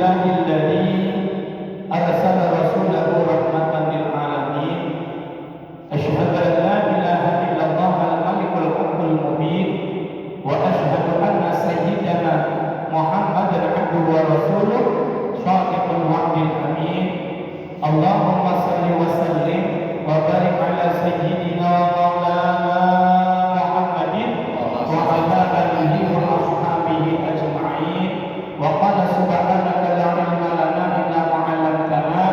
Alhamdulillahilladzi arsala rasulahu rahmatan lil alamin. Asyhadu an la ilaha illallah al-malikul haqqul mubin wa asyhadu anna sayyidana Muhammadan abduhu wa rasuluh shadiqul wa'dil amin. Allahumma salli wa sallim wa barik ala sayyidina wa maulana Muhammadin wa ala alihi wa ashabihi ajma'in. Wa qala subhanaka la ilma lana illa ma 'allamtana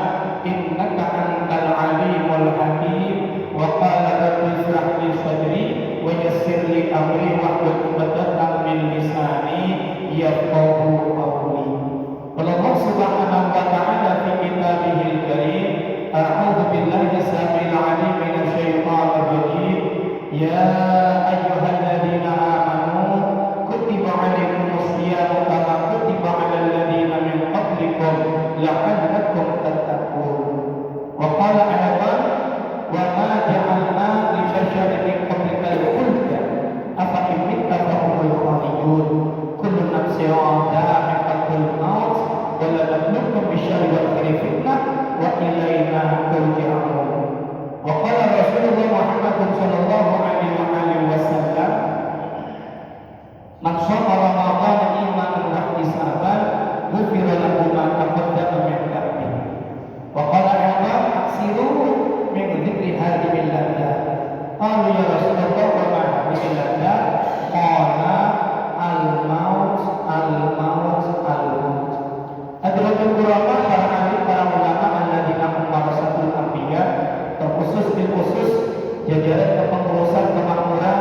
innaka antal alimul hakim. Wa qala rabbi ishrah li sadri wa yassir li amri wahlul 'uqdatam min lisani yafqahu qawli. Allah subhanahu wa ta'ala fi kitabihil karim. A'udzu billahi samil 'alim minasy syaithanir rajim. Ya ayyuhalladzina amanu kutiba 'alaikumus shiyamu kama kutiba 'alal ladzina min qablikum la'allakum tattaqun. Wa qala aidan wa ma ja'alna li basharin min qablikal khulda afa in mitta fa humul khalidun. Kullu nafsin dha'iqatul maut wa la nabluukum bisyarri wal khairi fitnah wa ilaina turja'un. Wa qala Rasulullah Muhammad sallallahu alaihi wa alihi wasallam, man shoma Ramadan imanan wa ihtisaban ghufira lahu ma taqaddama min dhanbi. Wa qala aidan aksiru min dzikri hadhihi al-ladhat. Qalu ya Rasulullah wa ma hadhihi al-ladhat? Qala al-maut al-maut al-maut. Hadratul ulama, para ahli, para ulama alladzina hum warasatul anbiya, terkhusus khusus jajaran kepengurusan kemakmuran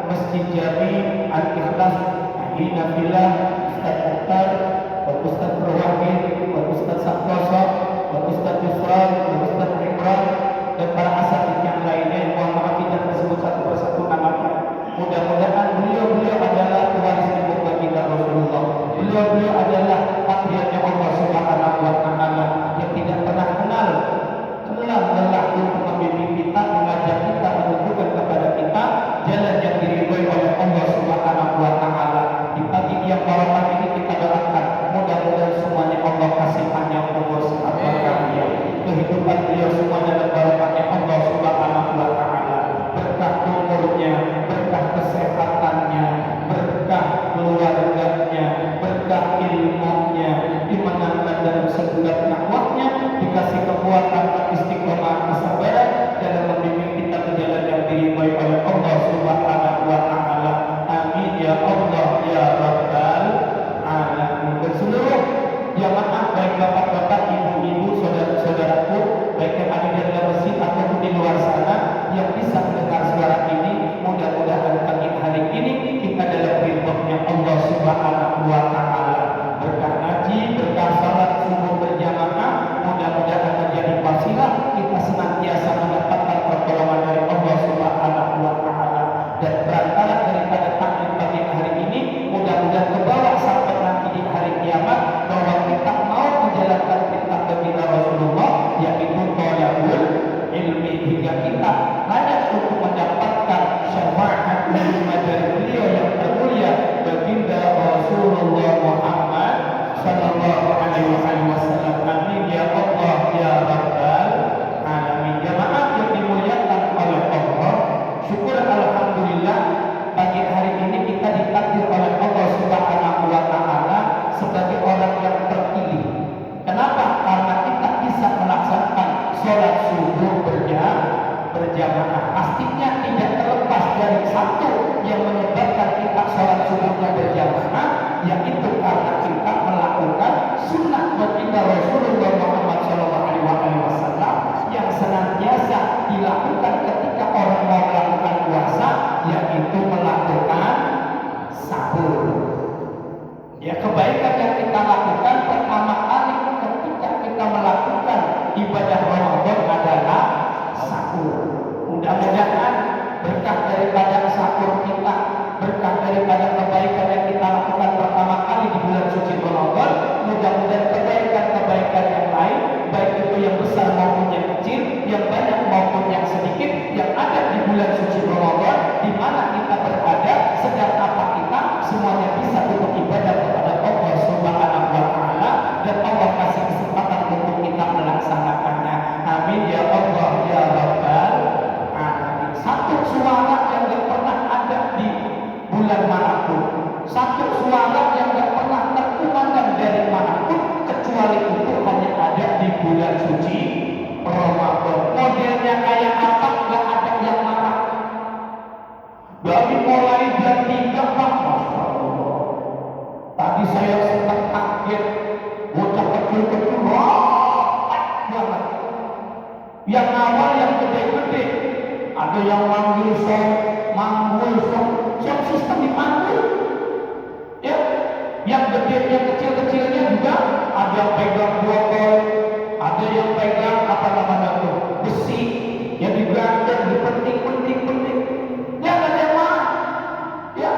Masjid Jami Al-Ikhlas Ahina Billah, Ustaz Mukhtar, Ustaz Perwahid, Ustaz Sabtoso, Ustaz Yusran, Ustaz Imran, dan para asatidz yang lainnya yang mohon maaf tidak tersebut satu persatu namanya. Mudah-mudahan beliau adalah pewaris ilmu baginda Rasulullah. Beliau adalah patriarknya Allah Subhanahu wa ta'ala yang tidak pernah kenal lelah untuk membimbing kita, mengajak kita, menunjukkan kepada kita jalan yang diridhoi oleh Allah Subhanahu wa ta'ala. Di pagi yang barokah ini kita doakan mudah-mudahan semuanya Allah kasih panjang umur sehat bahagia, kehidupan beliau semua dalam barokahnya Allah Subhanahu wa ta'ala, berkah umurnya, berkah kesehatannya, berkah keluarganya, berkah ilmunya, dimenangkan dalam sebulan dakwahnya, dikasih kekuatan istiqomah kesabaran dalam membimbing kita ke jalan yang diridhoi oleh Allah Subhanahu wa ta'ala. Amin ya Allah ya rabbal alamin. Dan seluruh jamaah, baik bapak-bapak, ibu-ibu, saudara-saudaraku, baik yang ada di dalam masjid ataupun di luar sana yang bisa mendengar suara ini, mudah-mudahan pagi hari ini kita dalam ridhonya Allah Subhanahu wa ta'ala. Berkah ngaji, berkah salat subuh berjamaah, mudah-mudahan menjadi wasilah kita senantiasa mendapatkan pertolongan dari Allah Subhanahu wa ta'ala. Dan perantara daripada taklim pagi hari ini, mudah-mudahan kebawa sampai nanti di hari kiamat bahwa kita mau menjalankan perintah baginda Rasulullah, yaitu thalabul ilmi, hingga kita layak untuk mendapatkan syafaat dari beliau yang termulia baginda Rasulullah Muhammad sallallahu alaihi wasallam. Amin ya Allah ya rabbal alamin. Jamaah yang dimuliakan oleh Allah, syukur alhamdulillah pagi hari ini kita ditakdir oleh Allah Subhanahu wa ta'ala sebagai orang yang terpilih. Kenapa? Karena kita bisa melaksanakan sholat subuh berjamaah. Pastinya tidak terlepas dari satu yang menyebabkan kita sholat subuhnya berjamaah, yaitu karena kita melakukan sunnah baginda Rasulullah Muhammad SAW yang senantiasa dilakukan ketika orang mau melakukan puasa, yaitu melakukan sahur. Ya, kebaikan yang kita lakukan pertama kali ketika kita melakukan ibadah Ramadan adalah sahur. Mudah-mudahan berkah daripada sahur kita, berkah daripada kebaikan yang kita lakukan pertama kali di bulan suci Ramadan, mudah-mudahan kebaikan-kebaikan yang lain, baik itu yang besar maupun yang kecil, yang banyak maupun yang sedikit, yang ada di bulan suci Ramadan, di mana kita berada, sedang apa kita, semuanya bisa untuk ibadah kepada Allah Subhanahu wa ta'ala. Dan Allah termasuk suara yang gak pernah terkumandang dari manapun, kecuali itu hanya ada di bulan suci Ramadan. Modelnya kayak apa? Gak ada yang marah. Dari mulai jam 3 Pak, Masya Allah. Tadi saya sempat kaget, bocah kecil-kecil banget. Yang awal yang gede-gede, ada yang manggil song, sistem dipanggil. Ya, yang gede, yang kecil-kecilnya juga ada yang pegang botol, ada yang pegang apa namanya tuh besi, yang digantung, dipenting. Ya ada yang mah, ya.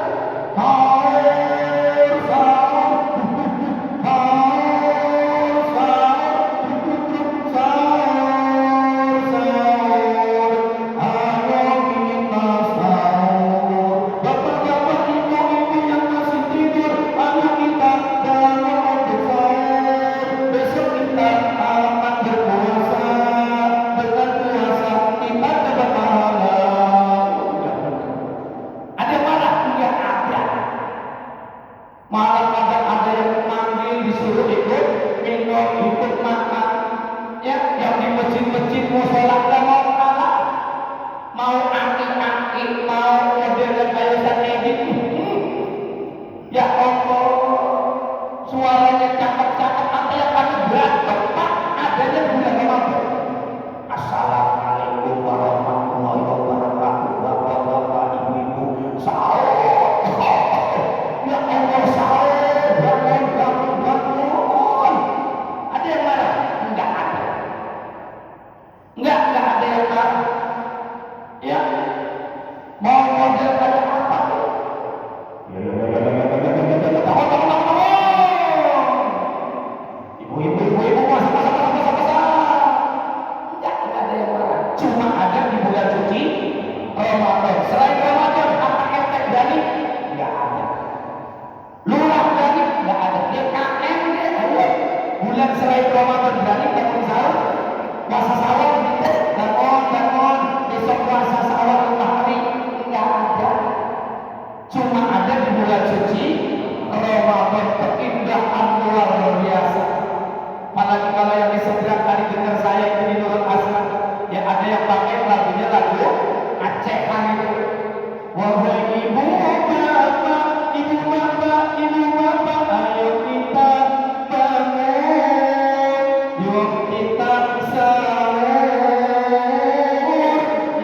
Malah kadang ada yang manggil disuruh ikut minum, ikut makan. Ya, yang di masjid-masjid mau sholat dan mau kalah, mau aki-aki, mau modelnya kayak Sanedi. Ya Allah, suaranya cakep-cakep, apa yang pada berantem Pak, adanya bulan Ramadan. Assalamualaikum warahmatullahi wabarakatuh, bapak-bapak, ibu-ibu, sahur. Ya Allah, sahur, bangun. Ada yang marah? Enggak ada. Enggak ada yang marah. Ya, mau model kayak apa? Ibu-ibu, masak. Enggak ada yang marah. Cuma ada di bulan suci Ramadan. Selain Ramadan, apa efek dari? Enggak ada. Lurah berani? Enggak ada. DKM deh, ayo. Bulan selain Ramadan berani bangun sahur, puasa sahur gitu, bangun, besok puasa sahur 5 hari. Enggak ada. Cuma ada di bulan suci Ramadan, keindahan luar biasa. Apalagi kalau yang di seberang tadi dengar saya itu di Nurul Aslan, ya ada yang pakai lagunya lagu Acehan itu. Wahai ibu bapak, ayo kita bangun, yuk kita sahur,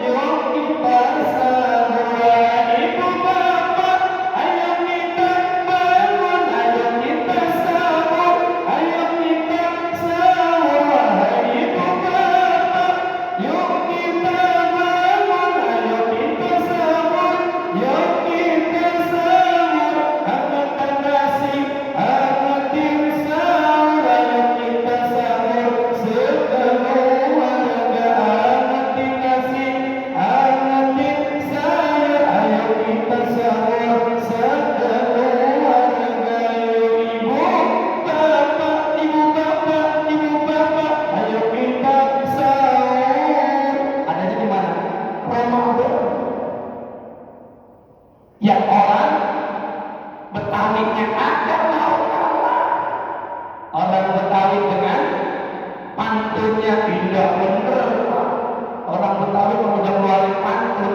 yuk kita sahur. Ibu bapak, ayo kita bangun, ayo kita sahur, ayo kita sahur. Wahai ibu bapak, yuk kita bangun, ayo kita sahur, yuk kita sahur. Hangatkan nasi, hangatin sahur, ayo kita sahur sekeluarga. Hangatin nasi, hangatin sahur, ayo kita sahur sekeluarga. Ibu bapak, ayo kita sahur. Adanya di mana? Ramadan. Yang orang Betawinya agak mau kalah. Orang Betawi dengan pantunnya indah bener Pak. Orang Betawi kalau udah ngeluarin pantun,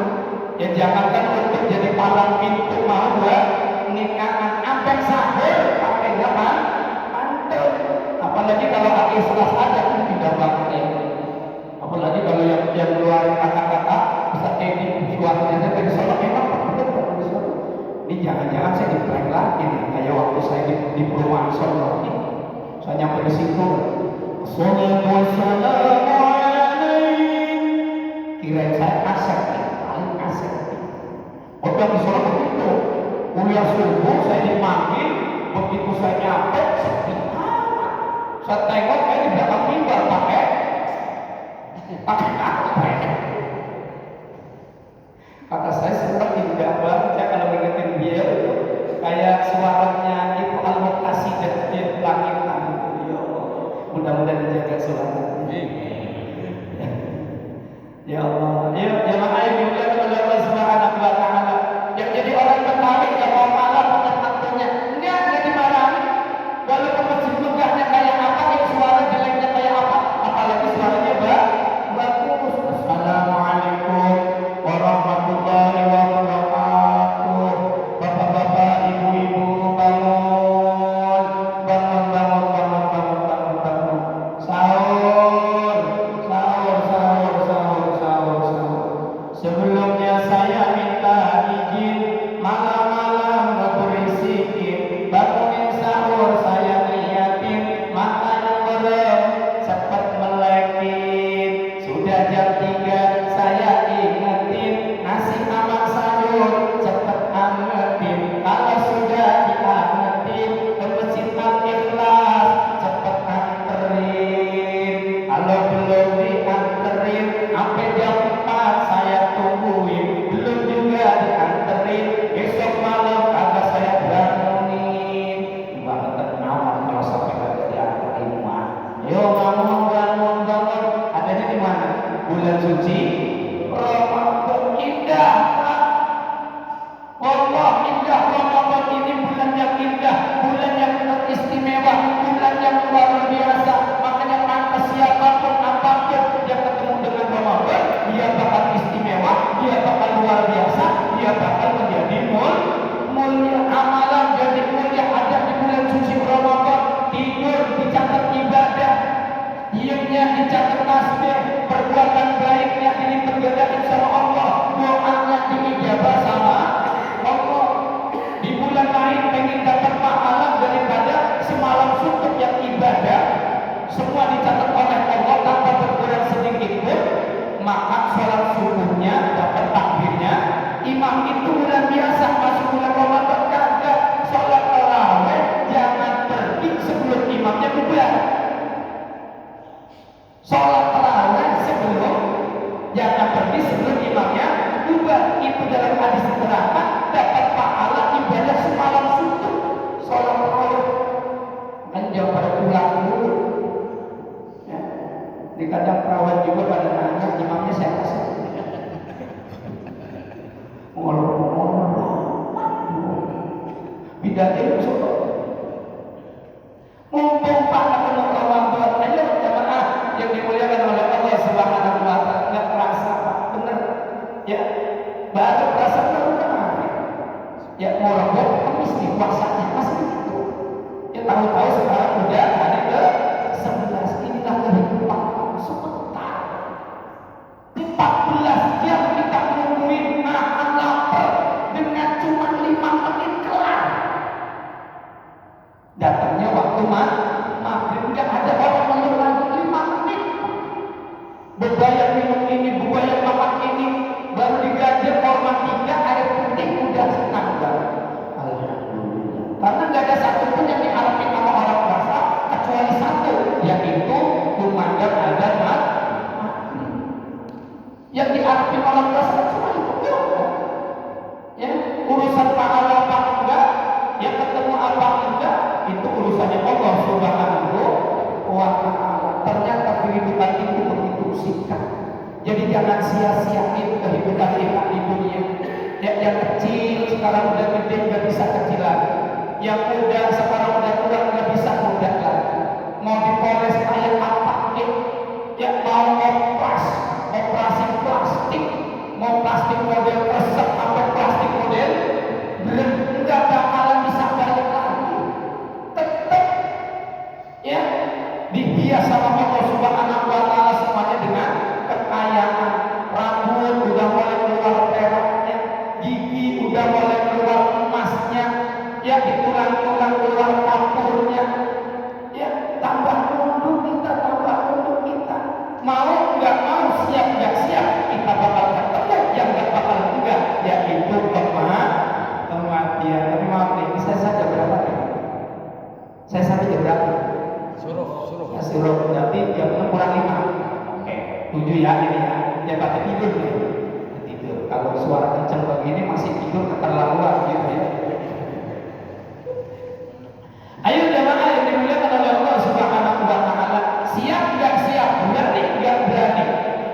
ya jangankan untuk jadi palang pintu, mau buat nikahan sampai sahur pakai apa? Pantun. Apalagi kalau akhir selas ada kan tidak banget ya. Apalagi kalau yang ngeluarin kata-kata bisa kayak suaranya dari sana memang bener. Ini jangan-jangan saya di-prank lagi nih, kayak waktu saya di Purwokerto lagi. Saya nyampe di situ. Assalatu wassalamu alaikum. Kirain saya kaset nih, paling kaset. Waktu yang disuruh begitu, kuliah subuh saya dipanggil, begitu saya nyampe, sepi amat. Saya tengok kayak di belakang mimbar pakai karpet. Kata saya senang tidak banget ya kalau ngingetin dia itu kayak suaranya itu Al-Muqtasi dan langit itu. Ya Allah, mudah-mudahan dijaga suaranya. Ya Allah, ya jemaah yang dimuliakan oleh Allah Subhanahu wa taala. Yang jadi orang Betawi yang mau kalah pada waktunya digaji suruh. Mumpung Pak ketemu Ramadan, ayo jamaah yang dimuliakan oleh Allah Subhanahu wa taala, enggak terasa Pak, bener. Ya, baru terasa baru kemarin. Ya mau Ramadan Kamis di puasanya masih begitu. Ya tahu-tahu sekarang udah hari ke 11. Inilah kehidupan sebentar. 14 jam kita nungguin nahan lapar dengan cuma 5 menit kelar. Datangnya waktu maghrib, nggak ada orang mengeluh lagi 5 menit. Bebayar minum ini, bebayar makan ini, baru digaji korma 3 air putih udah senang banget. Alhamdulillah. Karena nggak ada satupun yang diharapin sama orang puasa kecuali satu, yaitu kumandang azan maghrib. Yang diharapin orang puasa cuma itu doang. Ya, urusan pahala apa enggak, yang ketemu apa enggak, itu urusannya Allah Subhanahu wa taala. Ternyata kehidupan itu begitu singkat. Jadi jangan sia-siain kehidupan kita di dunia. Yang kecil sekarang udah gede nggak bisa kecil lagi. Yang muda sekarang udah tua nggak bisa muda lagi. Mau dipoles kayak apa ya, mau operasi plastik, mau plastik model resep sampai plastik model belum, nggak bakalan bisa balik lagi. Tetap ya dihias sama Allah Subhanahu wa taala semuanya dengan kekayaan. Rambut udah mulai keluar peraknya, gigi udah mulai keluar emasnya, ya di tulang-tulang keluar kapurnya. Ya tambah nunduk kita, tambah nunduk kita. Mau nggak mau, siap nggak siap, kita bakal ketemu yang nggak bakal enggak, yaitu kematian. Tapi maaf nih, saya saja berapa nih? Saya sampai jam berapa? Suruh berarti jam 6 kurang 5. Oke, 7 ya ini ya. Ya pada tidur nih. Tidur. Kalau suara kenceng begini masih tidur keterlaluan gitu ya. Ayo jamaah yang dimuliakan oleh Allah Subhanahu wa taala, siap nggak siap, berani nggak berani,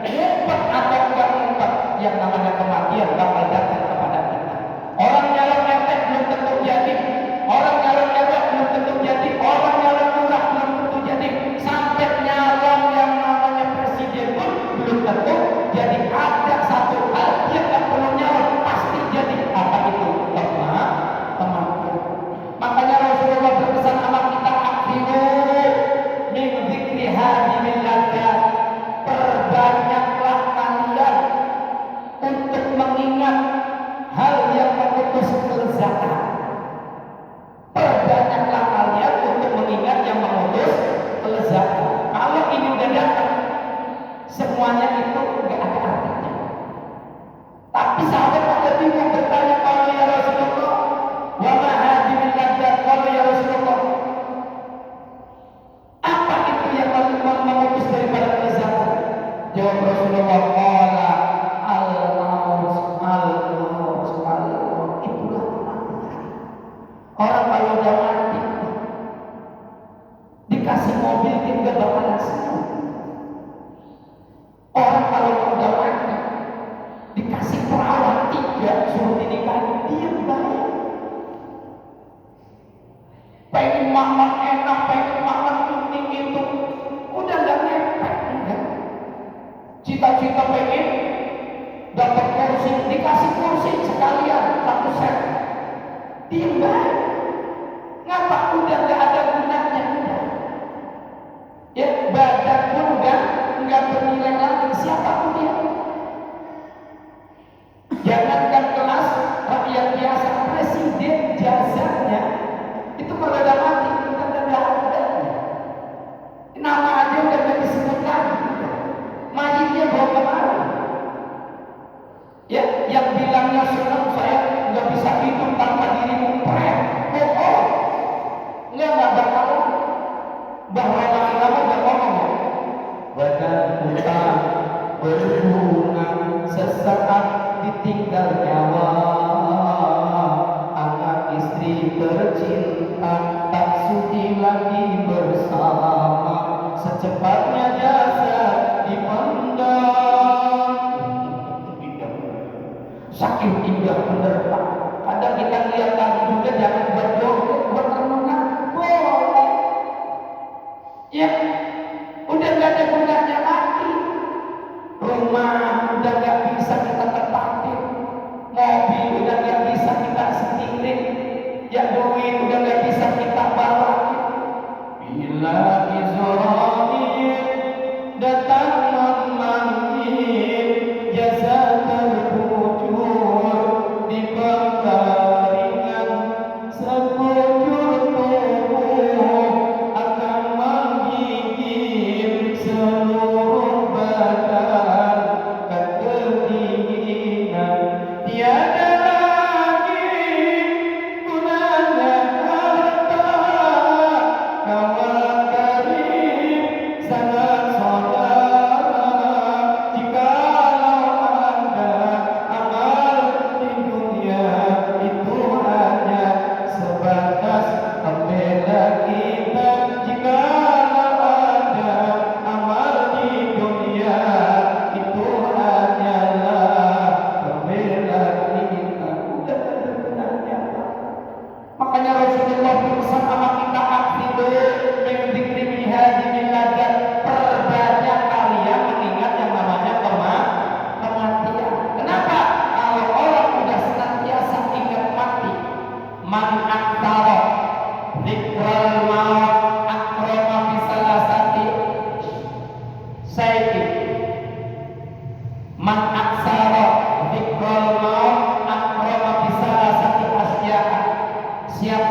ngumpet atau nggak ngumpet, yang namanya kematian bakal datang kepada kita. Orang nyalon RT belum tentu jadi, orang nyalon RW belum tentu jadi, orang nyalon lurah belum tentu jadi, sampai nyalon yang namanya presiden pun belum tentu jadi. Ada satu hal yang nggak perlu nyalon pasti jadi, apa itu? Kematian. Makanya Rasulullah berpesan sama kita, akhiru min dzikri hadhil ladzat, perbanyaklah kalian untuk mengingat hal yang memutus kelezatan. Perbanyaklah kalian untuk mengingat yang memutus kelezatan. Kalau ini udah datang, semuanya itu nggak ada artinya. Tapi sahabat pada bingung bertanya, kalau ya Rasulullah, wa ma hadhil ladzat, kalau ya Rasulullah, apa itu yang memutus daripada kelezatan? Jawab Rasulullah, qala al-maut, itulah kematian. Orang kalau udah mati dikasih mobil dia nggak bakalan senang. Orang kalau udah mati dikasih perawan 3 suruh dinikahi, dia bayar. Pengen makan enak, pengen makan ini itu, udah nggak ngepek ya. Cita-cita pengen dapat kursi, dikasih kursi sekalian 1 set, dia bayar. Ngapa? Udah nggak ada gunanya, udah. Ya badan pun udah nggak bernilai lagi, siapapun dia. Jangankan kelas rakyat biasa, presiden jasanya itu kalau udah mati udah nggak ada harganya. Nama aja udah nggak disebut lagi, mayitnya bawa kemana? Ya, yang bilangnya senang saya nggak bisa hidup tanpa dirimu, bohong. Nggak bakalan. Bahwa lama-lama udah ngomong ya, badan kita berbunga sesaat ditinggal nyawa, anak istri tercinta tak sudi lagi bersama, secepatnya jasa dipendam. Saking indah bener Pak. Kadang kita lihat lagu juga jangan berdoa.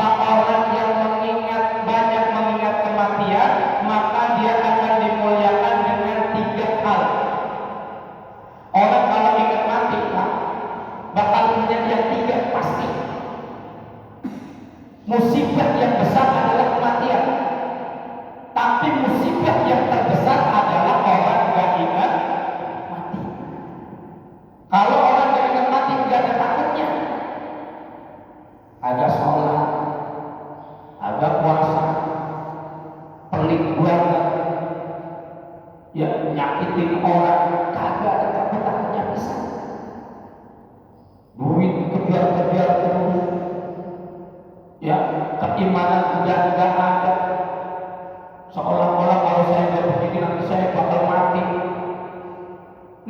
Siapa orang yang banyak mengingat kematian, maka dia akan dimuliakan dengan 3 hal. Orang kalau ingat mati, Pak, bakal menjadi yang 3 pasti. Musibah yang besar adalah kematian, tapi musibah yang terbesar adalah orang yang ingat mati. Kalau orang yang ingat mati nggak ada takutnya, ada sholat, ada puasa, pelit banget, ya nyakitin orang, kagak ada takut-takutnya bisa. Duit kejar-kejar terus, ya keimanan udah nggak ada. Seolah-olah kalau saya nggak begini nanti saya bakal mati.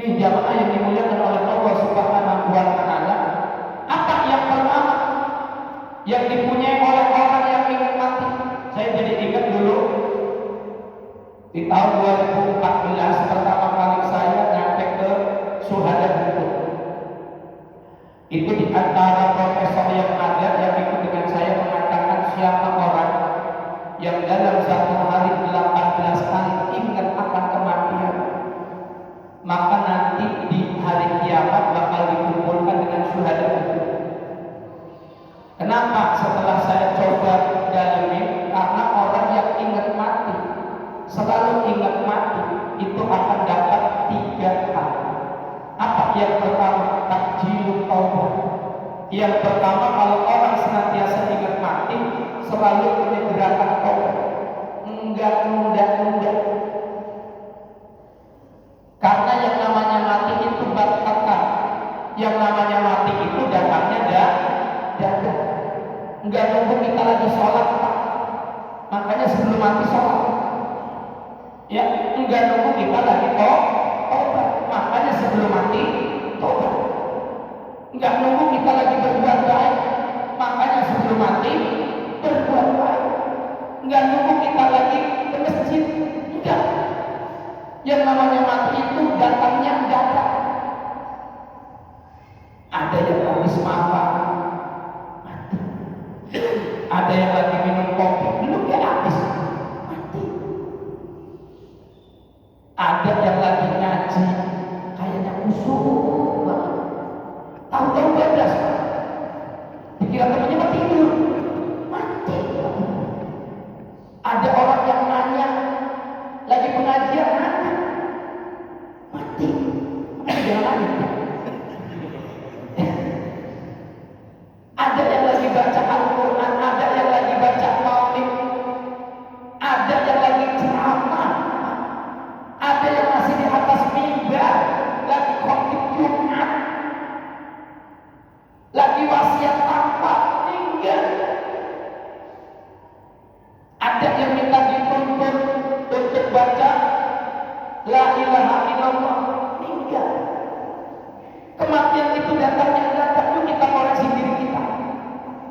Nih jamaah yang dimuliakan oleh Allah Subhanahu wa Ta'ala, apa yang pertama yang dipunyai oleh orang yang ingat mati? Saya jadi ingat dulu di tahun 2014 pertama kali saya nyampe ke Syuhada Bungkul. Itu di antara profesor yang ada yang ikut dengan saya mengatakan siapa orang yang dalam satu hari 18 kali ingat akan kematian, maka nanti di hari kiamat bakal dikumpulkan dengan syuhada. Kenapa? Setelah saya coba dalami, karena orang yang ingat mati, selalu ingat mati, itu akan dapat 3 hal. Apa yang pertama? Takjilul taubat. Yang pertama, kalau orang senantiasa ingat mati, selalu menyegerakan taubat, enggak nunda-nunda. Karena yang namanya mati itu bakatan, yang namanya mati itu datangnya dadak. Enggak nunggu kita lagi sholat, Pak. Makanya sebelum mati sholat, ya enggak nunggu kita lagi tobat. Makanya sebelum mati tobat. Enggak nunggu kita lagi berbuat baik, makanya sebelum mati berbuat baik. Enggak nunggu kita lagi ke masjid, enggak. Yang namanya mati itu datangnya dadak. Ada yang habis makan, mati. Ada yang lagi minum kopi, belum dia habis, mati. Ada yang lagi ngaji, kayaknya khusyuk banget, tahu-tahu bablas, dikira temannya mau tidur, mati. Ada orang yang nanya, lagi pengajian nanya, mati. Jangan nanya. Ada yang lagi baca Al-Quran, ada yang lagi baca maulid, ada yang lagi ceramah, ada yang masih di atas mimbar, lagi khotib Jumat, lagi wasiat tanpa meninggal. Ada yang minta dituntun untuk baca La ilaha illallah, meninggal. Kematian itu datangnya dadak. Yuk kita koreksi diri kita.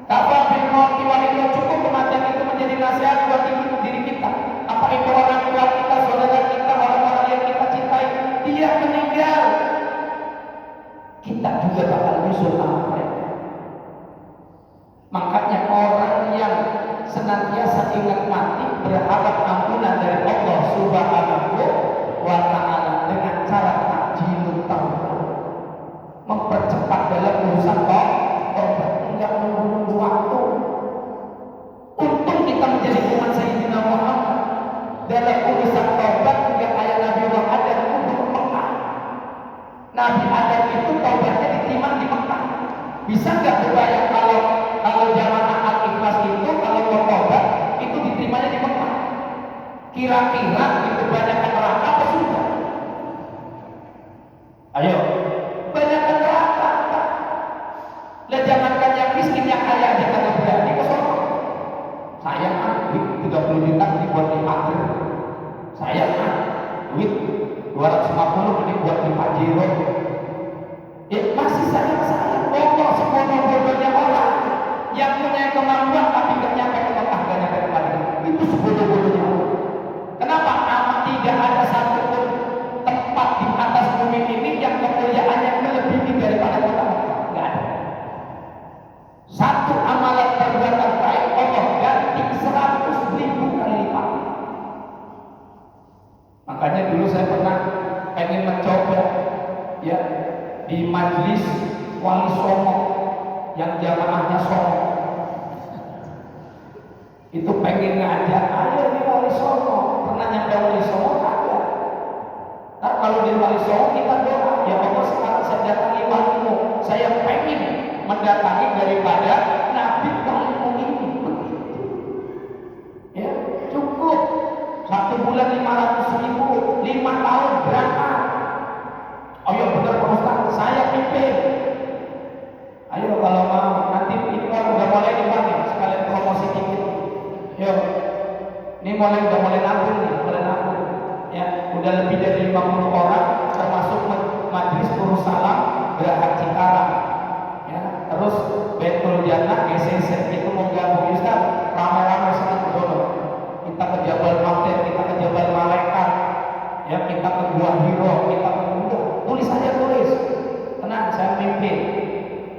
Kapan bil mauti wa illa, cukup kematian itu menjadi nasihat buat diri kita. Apa itu orang tua kita, saudara kita, orang-orang yang kita cintai, dia meninggal, kita juga bakal nyusul sama mereka. Makanya orang yang senantiasa ingat mati berharap ampunan dari Allah Subhanahu wa Ta'ala dengan cara takjilul taubat, mempercepat dalam urusan taubat, enggak menunggu waktu. Untung kita menjadi umat Sayyidina Muhammad dalam urusan taubat, juga kayak Nabi Adam kubur Mekah. Nabi Adam itu taubatnya diterima di Mekah. Bisa nggak berbayang kalau jamaah Al-Ikhlas itu kalau mau taubat itu diterimanya di Mekah? Kira-kira itu banyak neraka apa sudah? Ayo, banyak neraka, Pak. Lah jangankan yang miskin, yang kaya aja kagak berani ke sono. Saya kan duit 30 juta dibuat di akhir. Saya kan duit 250 ini buat di Pajero. Masih saya pokok sebodoh-bodohnya orang yang punya kemampuan tapi gak nyampe ke Mekah, gak nyampe ke Madinah. Itu sebodoh-bodohnya orang. Kenapa? Tidak ada satupun tempat di atas bumi ini yang kemuliaannya melebihi daripada kota Mekah. Gak ada. Satu amalan perbuatan baik Wali Songo yang jamaahnya Songo itu pengen ngajak, ayo di Wali Songo. Pernah nyampe Wali Songo ada. Nah, kalau di Wali Songo kita doa, ya Allah sekarang saya datangi walimu, saya pengen mendatangi daripada Nabi walimu ini. Ya cukup 1 bulan 500.000, 5 tahun berangkat. Oh ya benar Pak Ustaz, saya pimpin. Ayo kalau mau, nanti ini udah mulai dipakai sekalian promosi dikit. Yuk, ini udah mulai nabung nih, mulai nabung. Ya, udah lebih dari 50 orang, termasuk Majelis Darussalam Geraha Cikarang. Ya, terus Baitul Jannah GCC itu mau gabung Ustaz, ramai-ramai sangat bersama. Kita ke Jabal Maqdad, kita ke Jabal Malaikat, ya kita ke Gua Hiro, kita ke Buddha. Tulis saja tulis. Tenang, saya mimpin.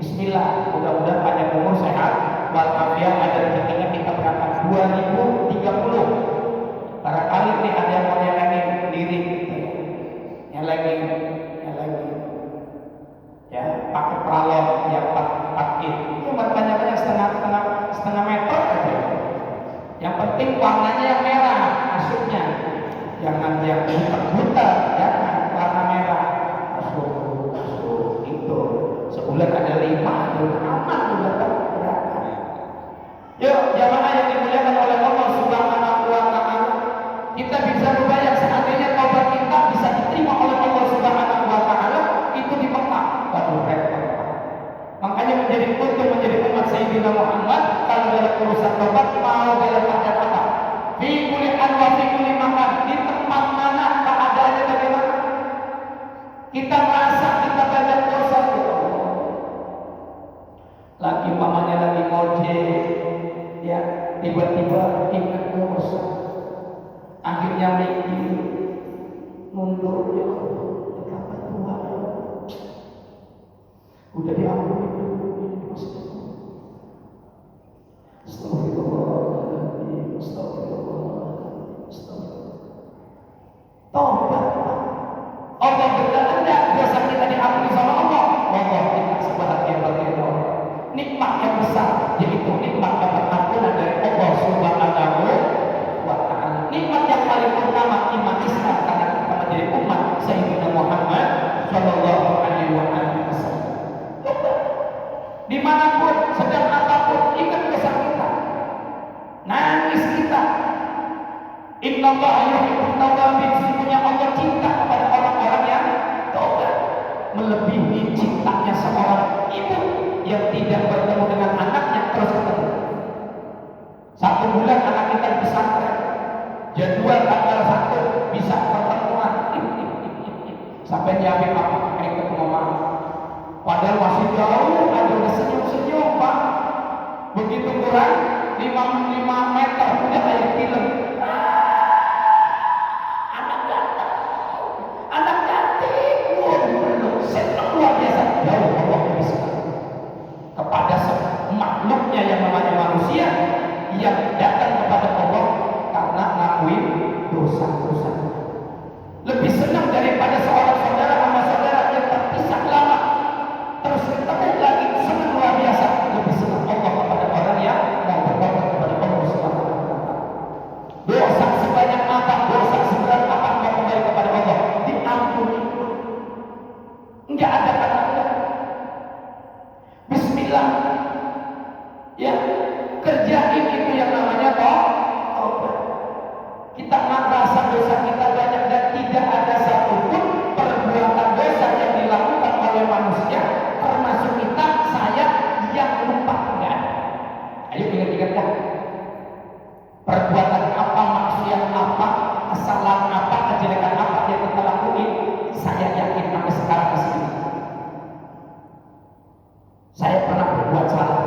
Bismillah, mudah-mudahan panjang umur sehat walafiat, ada rezekinya kita berangkat 2030. Barangkali nih ada yang mau nyelengin diri gitu ya. Nyelengin ya, pakai pralon yang 4 in. Ini banyak-banyak setengah meter aja. Yang penting warnanya yang merah masuknya. Jangan yang buta, jangan warna merah. Masuk itu. Sebulan ada 5, udah aman, udah berangkat. Yuk, jamaah yang dimuliakan oleh Allah Subhanahu wa Ta'ala, kita bisa membayang seandainya taubat kita bisa diterima oleh Allah Subhanahu wa Ta'ala itu di Mekah. Waduh, repot. Makanya untuk menjadi umat Sayyidina Muhammad, kalau dalam urusan taubat mau dalam keadaan apa? Fi kulli anwa fi kulli makan, di tempat mana keadaannya bagaimana? Kita merasa kita banyak dosa, lagi mamanya lagi ngojek, ya tiba-tiba ingat dosa, akhirnya mikir mundur, ya betapa Tuhan udah diampuni dulu ini astagfirullahaladzim, astagfirullah. Taubat, Allah berkata dosa kita diampuni sama Allah. Allah kita sebahagia bagian Allah, nikmat yang besar, yaitu nikmat pengampunan dari Allah Subhanahu wa Ta'ala. Nikmat yang paling pertama iman Islam, karena kita menjadi umat Sayyidina Muhammad Sallallahu Alaihi Wasallam. Dimanapun, sedang apapun, ingat dosa kita, nangis kita. Inna Allah yuhibbut tawwabin, sesungguhnya Allah cinta kepada orang-orang yang taubat, melebihi cintanya seorang ibu yang tidak bertemu dengan anaknya terus ketemu. 1 bulan anak kita di pesantren, jadwal tanggal 1 bisa pertemuan. Sampai nyiapin apa? Kayak ketemu mama. Padahal masih jauh, ada udah senyum-senyum Pak. Begitu kurang 5 meter udah kayak film. Anak cantik, senang luar biasa. Jauh Allah bisa kepada makhluknya yang namanya manusia yang datang kepada Allah karena ngakuin dosa-dosa. Lebih senang daripada seorang saudara sama saudara yang terpisah lama terus ketemu lagi, senang luar biasa. Lebih senang Allah kepada orang yang mau bertobat kepada Allah Subhanahu wa Ta'ala. Dosa sebanyak apa, dosa seberat apa mau kembali kepada Allah, diampuni. Enggak ada kata enggak. Bismillah. Ya, kerjain itu yang namanya taubat. Kita merasa dosa kita banyak dan tidak ada satupun perbuatan dosa yang dilakukan oleh manusia, termasuk kita, saya yang lupa. Enggak ada. Ayo ingat-ingat kan? Perbuatan apa, maksiat apa, kesalahan apa, kejelekan apa yang kita lakuin, saya yakin sampai sekarang masih ingat. Saya pernah berbuat salah,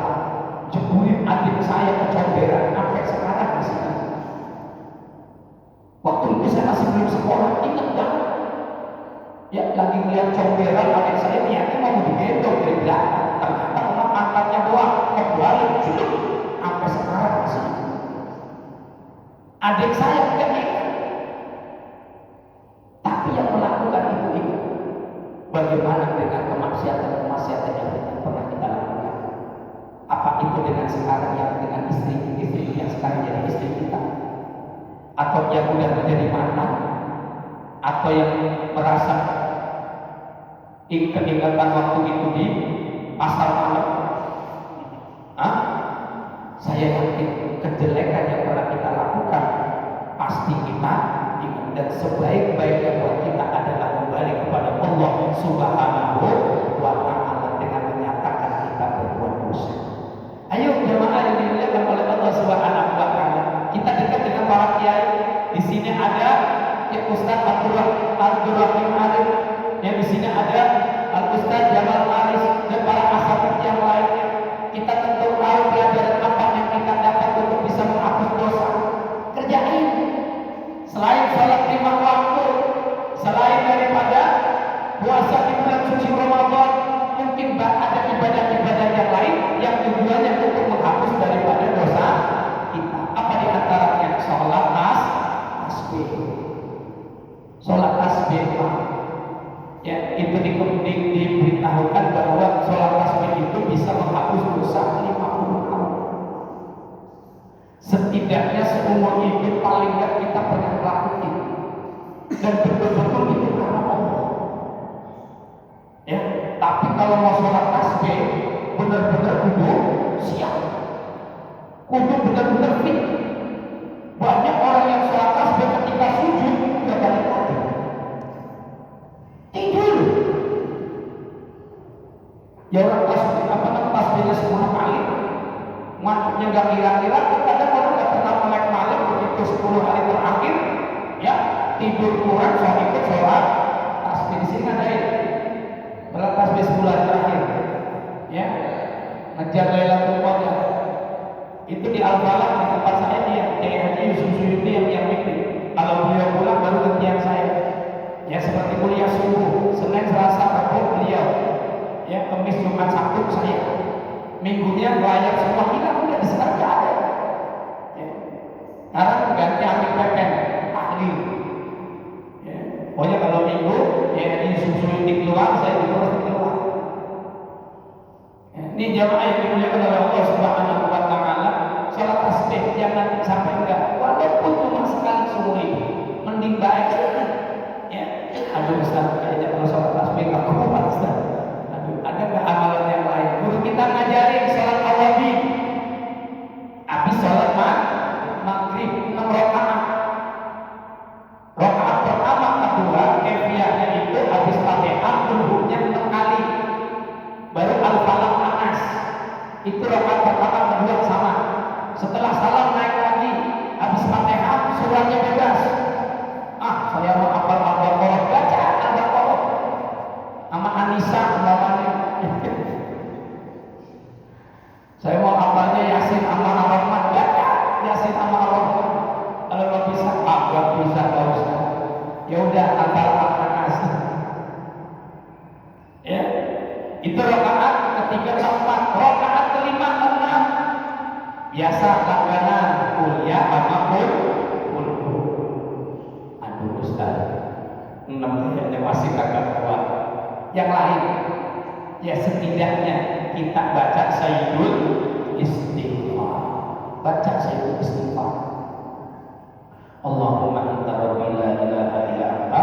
jeburin adik saya kecomberan, sampai sekarang masih ingat. Waktu itu saya masih belum sekolah, ingat banget. Ya, lagi melihat comberan adik saya, niatnya mau digendong dari belakang, ternyata cuma pantatnya doang, kebalik, jelek, sampai sekarang masih ingat. Adik saya tidak ingat, tapi yang melakukan itu ingat. Bagaimana dengan kemaksiatan yang lain? yang sekarang, yang dengan istri yang sekarang jadi istri kita, atau yang udah menjadi mantan, atau yang merasa keingatan waktu itu di pasar malam. Saya yakin kejelekan yang pernah kita lakukan pasti kita ingat, dan sebaik-baiknya buat kita adalah kembali kepada Allah Subhanahu wa Ta'ala dengan menyatakan kita berbuat dosa. Ayo jemaah yang dimuliakan oleh Allah Subhanahu wa Ta'ala, kita dekat dengan para kiai. Di sini ada Ustaz Abdul Rahim Arif, yang di sini ada Ustaz Jamal Aris dan para asatidz yang lainnya. Kita tentu tahu pelajaran apa yang kita dapat untuk bisa menghapus dosa. Kerjain. Selain sholat 5 waktu, selain daripada puasa di bulan suci Ramadan, mungkin ada ibadah-ibadah yang lain yang tujuannya untuk menghapus daripada dosa kita. Apa di antaranya? Sholat tasbih. Sholat tasbih, ya, itu diberitahukan bahwa sholat tasbih itu bisa menghapus dosa 50 tahun. Setidaknya seumur hidup paling tidak kita pernah melakukan, dan betul-betul itu karena Allah. Ya, tapi kalau mau sholat tasbih benar-benar kudu siap, kudu benar-benar fit. Banyak orang yang sholat tasbih ketika sujud nggak balik lagi, tidur. Ya orang tasbihnya 10 kali, mantapnya nggak kira-kira. Kadang orang nggak pernah melek malam, begitu 10 hari terakhir, ya tidur kurang, soal ikut sholat tasbih. Di sini ngadain sholat tasbih 10 hari terakhir, ya ngejar Lailatul Qadar. Itu di Al-Falah, di tempat saya dia Kiai Haji Yusuf Suyuti yang mimpin. Kalau beliau pulang baru gantian saya. Ya seperti kuliah subuh, Senin, Selasa, Rabu beliau. Ya Kamis, Jumat, Sabtu saya. Minggunya layar semua hilang, udah sekarang nggak ada. Ya. Sekarang ganti Amir Pepen, tahlil. Ya. Pokoknya kalau minggu, ya Haji Yusuf Suyuti keluar, saya juga pasti keluar. Ya. Ini jamaah yang dimuliakan oleh Allah Subhanahu wa Ta'ala. Sholat tasbih jangan sampai enggak, walaupun cuma sekali seumur hidup, mending baik. Ya, aduh Ustaz, kayaknya kalau sholat tasbih nggak kuat Ustaz. Aduh, ada nggak amalan yang lain? Guru kita ngajarin sholat awabin. Habis sholat maghrib 6 rakaat. Rakaat pertama, kedua, kefiahnya itu habis Fatihah duduknya 6 kali. Baru Al-Falaq Anas. Itu rakaat pertama, kedua sama. Setelah salam naik lagi, habis Fatihah suratnya bebas. Saya mau hafal Al-Baqarah, baca Al-Baqarah sama Anissa umpamanya. Saya mau hafalnya Yasin sama Ar-Rahman, baca Yasin sama Ar-Rahman. Kalau nggak bisa, nggak bisa, nggak usah. Ya udah hafal Al-Anas. Ya, itu rakaat ketiga keempat, rakaat kelima keenam. Biasa langganan kuliah sama pun. Aduh Ustaz, 6 kayaknya masih kagak kuat. Yang lain, ya setidaknya kita baca Sayyidul Istighfar. Baca Sayyidul Istighfar. Allahumma anta rabbi la ilaha illa anta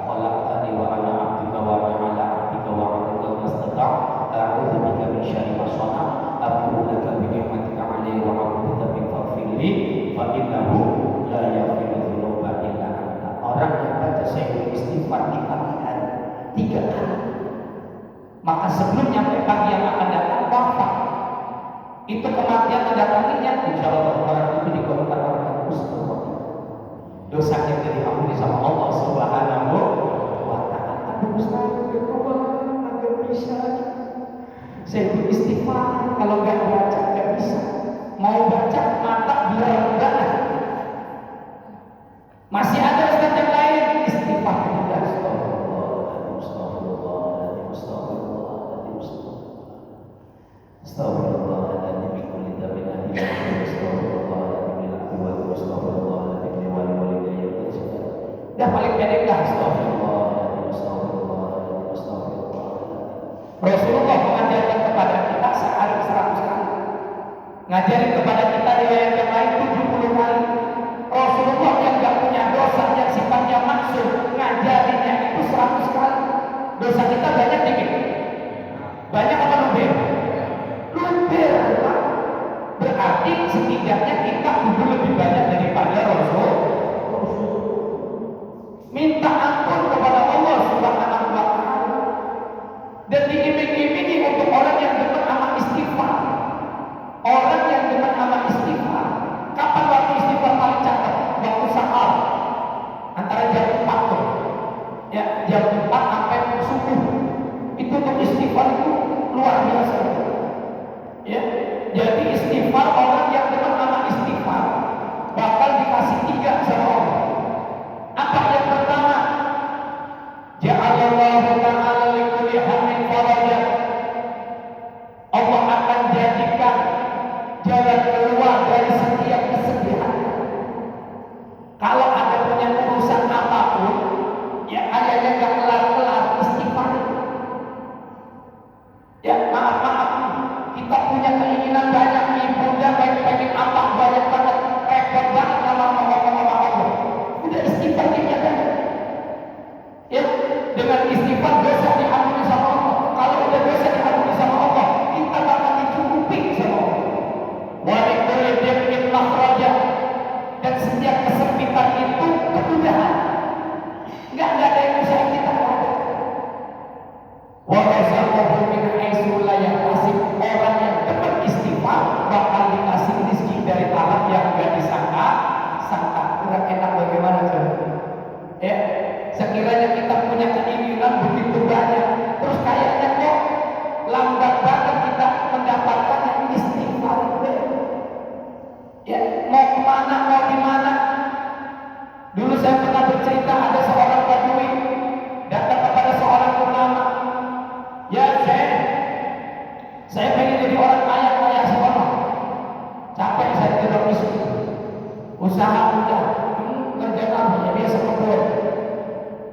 khalaqtani wa ana 'abduka wa ana 'ala 'ahdika wa 'ahdika mastata'tu a'udzu bika min syarri ma sana'tu abu'u laka bi ni'matika 'alayya wa a'udzu bika min fadli fa innahu la yaghfiru dzunuba illa anta. Orang yang baca Sayyidul Istighfar di pagi hari 3 kali, maka sebelum nyampe pagi yang akan datang wafat. Itu kematian mendatanginya, insya Allah orang itu digolongkan orang yang mustahil. Dosanya diampuni sama Allah Subhanahu wa Ta'ala. Aduh Ustaz, agak bisa. Sayyidul Istighfar kalau nggak baca nggak bisa. Mau baca mata bilang enggak. Masih ada Ustaz yang lain istighfar juga. Astagfirullahaladzim min kulli dhanbin dah paling pendek dah Rasulullah mengajarkan kepada kita sehari 100 kali. Ngajarin kepada kita riwayat yang lain 70 kali. Rasulullah yang gak punya dosa, yang sifatnya maksud, ngajarinnya itu 100 kali. Dosa kita banyak dikit. Banyak apa luber? Luber, Pak. Berarti setidaknya kita kudu lebih banyak daripada Rasul. Minta ampun kepada Allah Subhanahu wa Ta'ala. Dan diiming-imingi untuk orang yang demen sama istighfar. Orang yang demen sama istighfar. Kapan waktu istighfar paling cakep? Waktu sahar. Antara jam 4 tuh. Ya, jam 4 sampai subuh. Itu untuk istighfar itu luar biasa. Ya, jadi istighfar, orang yang demen sama istighfar bakal dikasih 3 sama Allah. Apa yang pertama? Ja'alallahu ta'ala likulli hammin farajan. Allah akan jadikan jalan keluar dari setiap kesedihan. Kalau ada punya urusan apapun, ya kayaknya gak kelar-kelar, istighfar. Ya maaf, kita punya keinginan banyak, ibunda pengen apa banyak banget, repot banget sama Allah. Udah istighfar dia kan? Ya, dengan istighfar dosa diampuni sama Allah. Kalau udah dosa diampuni sama Allah, kita bakal dicukupi sama Allah. Wa likulli dhiqin makhraja. Dan setiap kesempitan itu kemudahan. Enggak ada yang bisa kita ada. Wa razaqahu min haitsu la yahtasib. Orang yang beristighfar bakal dikasih rezeki dari arah yang enggak disangka. Kurang enak bagaimana coba? Ya, sekiranya kita punya keinginan begitu banyak, terus kayaknya kok lambat banget kita mendapatkan yang istighfar. Ya, mau kemana, mau di mana? Dulu saya pernah bercerita, ada seorang badui datang kepada seorang ulama. Ya, saya pengen jadi orang kaya seorang. Capek saya tidak miskin. Usaha udah, kerja apa ya biasa kebun.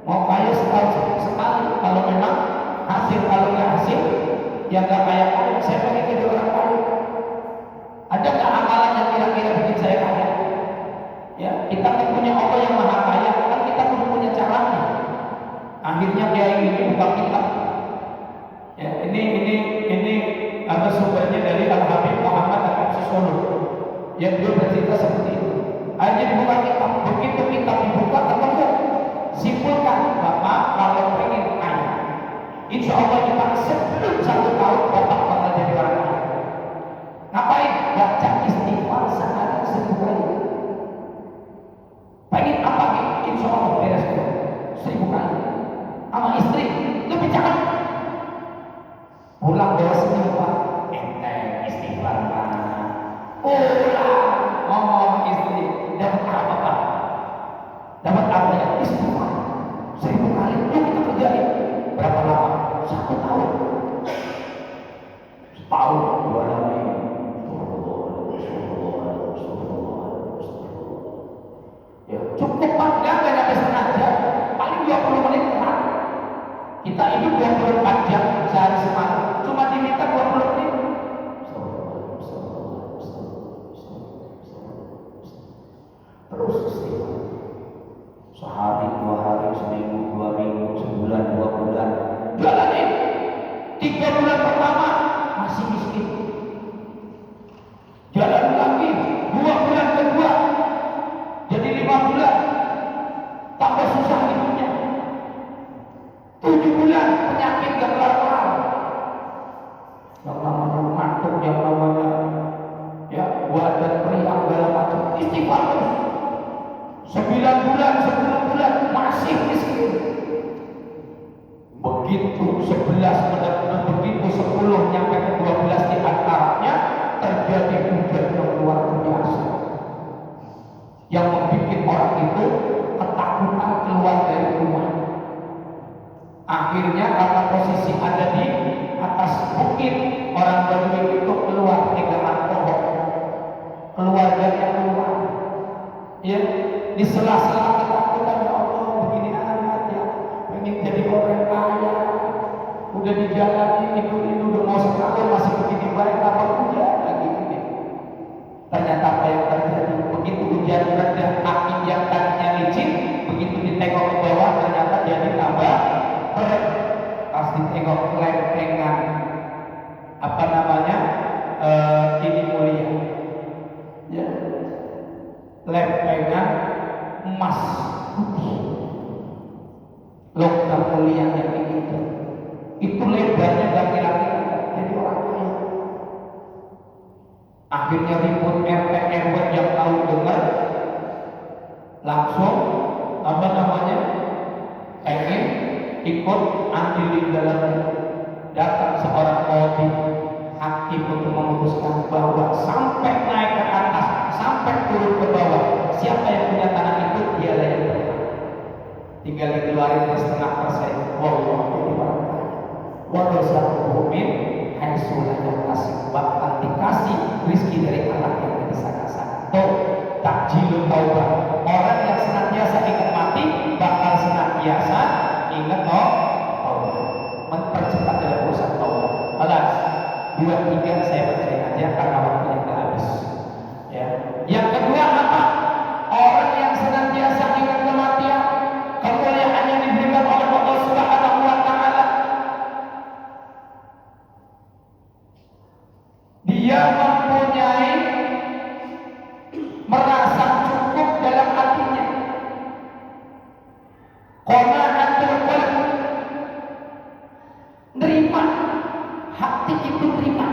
Mau kaya setahun sekali, kalau memang hasil, kalau nggak hasil, ya nggak kaya. Saya pengen jadi orang kaya. Ada nggak amalan yang kira-kira bikin saya kaya? Ya, kita kan punya Allah yang maha kaya, kan kita punya caranya. Akhirnya kiai ini buka kitab. Ya, ini ada sumbernya dari Al Habib Muhammad Al-Sisolo. Yang dia bercerita seperti itu. Akhirnya dibuka kitab, begitu kitab dibuka ketemu, simpulkan Bapak kalau pengen kaya, insya Allah Bapak sebelum 1 tahun Bapak bakal jadi orang kaya. Ngapain? Baca istighfar sehari 1000 kali. Pengen apa gitu? Insya Allah beres 1000 kali. Sama istri lebih cakep. Pulang bawa senyum Pak, enteng istighfar Pak. Pulang ngomong istri, dapat apa Pak? Dapat apa ya? Istighfar 1000 kali. Yuk kita kerjain. Berapa lama? 1 tahun. Setahun, 2 tahun. Ya, cukup Pak, nggak nyampe setengah jam, paling 20 menit kan? Kita hidup 24 jam sehari semalam, cuma diminta 20 menit. Terus istighfar. Sehari, 2 hari, seminggu, 2 minggu, sebulan, 2 bulan. Jalanin. 3 bulan pertama masih miskin. Jalan lagi 2 bulan kedua. Jadi 5 bulan. Tambah susah hidupnya. 7 bulan penyakit gak kelar-kelar. Yang namanya mantuk, yang namanya ya badan periang segala macam. Istighfar terus. 9 bulan, 10 bulan masih miskin. Begitu 11 benar-benar begitu 10 nyampe ke 12 di antaranya terjadi hujan yang luar biasa yang membuat orang itu ketakutan keluar dari rumah. Akhirnya karena posisi ada di atas bukit, orang Badui itu keluar pegangan pohon, keluarganya keluar. Ya, di sela-sela ketakutan, ya Allah begini amat ya, pengen jadi orang kaya, udah dijalani itu udah mau setahun masih begini baik, apa udah lagi ini. yang terjadi. Begitu hujan reda, kaki yang tadinya licin, begitu ditengok ke bawah ternyata jadi tambah berat. Pas ditengok lempengan apa namanya ini mulia, ya, lempengan emas putih, logam mulia yang begitu. Itu lebarnya gak kira-kira jadi orang kaya. Akhirnya ribut RT RW yang tahu dengar langsung apa namanya pengen ikut andil di dalamnya. Datang seorang kodi hakim untuk memutuskan bahwa sampai naik ke atas sampai turun ke bawah, siapa yang punya tanah itu dialah yang berhak. Tinggal dikeluarin setengah persen. Wallah jadi orang kaya. Walau satu min haitsu la yahtasib, bakal dikasih rezeki dari Allah yang tidak disangka-sangka. Tuh, takjilun taubah. Orang yang senantiasa ingat mati bakal senantiasa ingat taubat. Mempercepat dalam urusan taubat. Alas, 2, 3 saya bacain aja karena waktunya sudah habis. Ya. Yang kedua apa? Orang yang senantiasa ingat kematian, kemuliaan yang diberikan oleh Allah Subhanahu wa taala. Dia mempunyai merasa cukup dalam hatinya. Qana'atul qalb. Nerima, hati itu terima.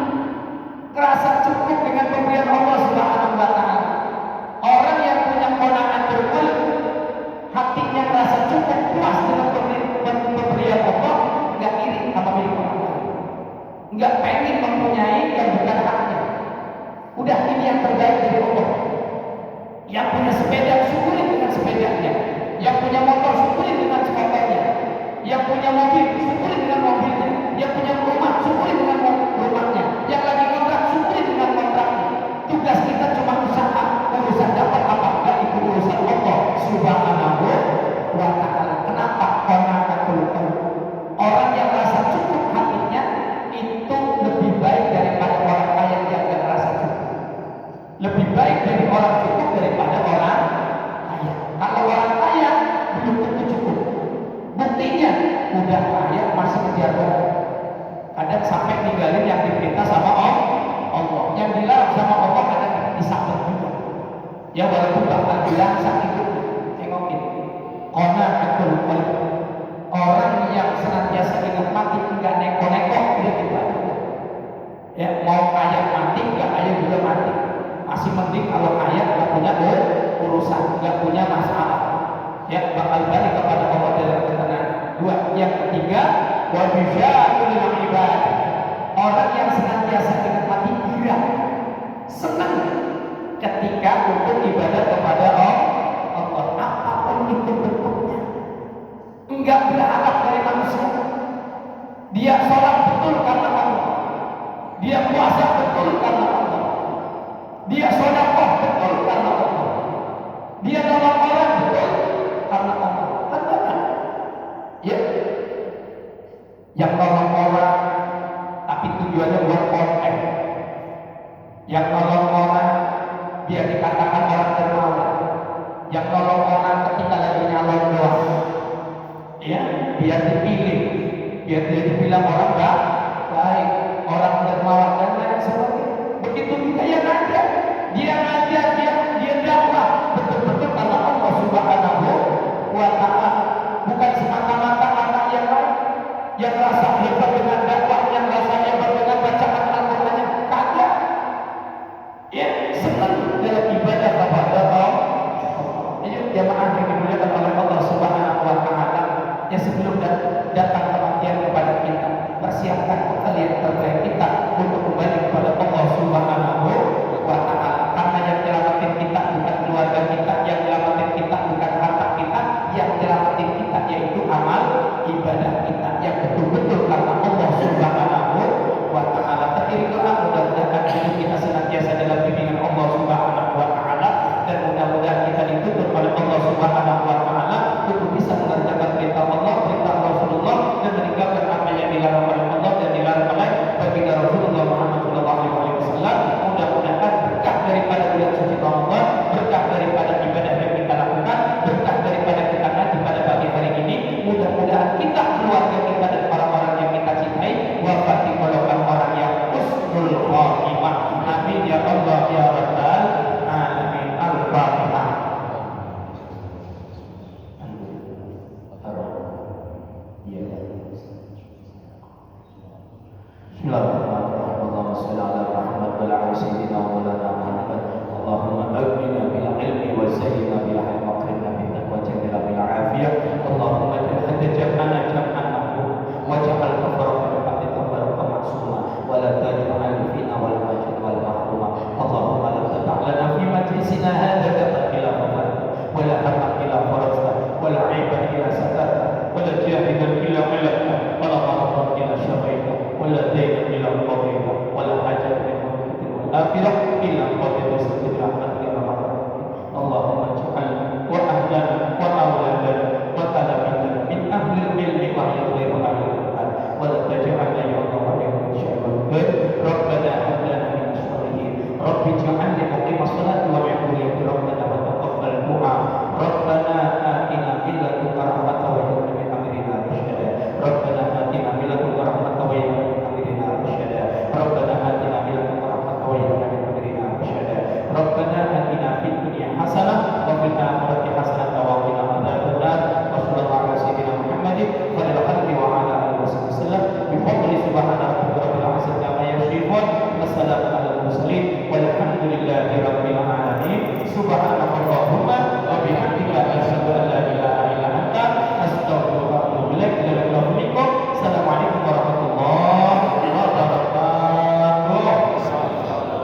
Merasa cukup dengan pemberian Allah Subhanahu wa taala. Orang yang punya qana'atul qalb, hatinya merasa cukup, puas dengan pemberian Allah, enggak iri sama milik orang lain. Enggak pengen mempunyai yang bukan haknya. Udah ini yang terbaik dari Allah. Yang punya sepeda syukuri dengan sepedanya. Yang punya motor syukuri dengan motornya. Yang punya mobil syukuri dengan mobilnya. Yang punya rumah syukuri dengan rumahnya. Yang lagi kontrak syukuri dengan kontraknya. Tugas kita cuma usaha. Urusan dapat apa enggak itu urusan Allah Subhanahu wa taala. Kenapa? Qana'atul qalb. Orang yang merasa cukup hatinya itu lebih baik daripada orang kaya yang tidak merasa cukup. Lebih baik dari orang cukup daripada orang kaya. Kalau orang kaya belum tentu cukup. Buktinya udah kaya masih kejar barang. Kadang sampai ninggalin yang diperintah sama Allah, yang dilarang sama Allah kadang disabet juga. Ya walaupun bakal bilang sakit itu, tengokin. Qana'atul qalb. Orang yang senantiasa ingat mati enggak neko-neko dia dibantu. Ya mau kaya mati, enggak kaya juga mati. Masih mending kalau kaya enggak punya urusan, enggak punya masalah. Ya bakal balik kepada Allah dalam ketenangan. 2. Yang ketiga, wa bisya'ul ibadah. Orang yang senantiasa ingat mati girang, senang ketika untuk ibadah kepada Allah, apapun itu bentuknya. Enggak berharap dari manusia. Dia sholat betul karena Allah. Dia puasa betul karena Allah. Dia sedekah betul karena Allah. Dia nolong orang betul karena Allah. Kan? Ya. Yang nolong orang tapi tujuannya buat konten. Yang nolong orang biar dikatakan orang dermawan. Yang nolong orang ketika lagi nyalon doang. Ya, biar dipilih, biar dia dibilang orang baik, orang dermawan. Dan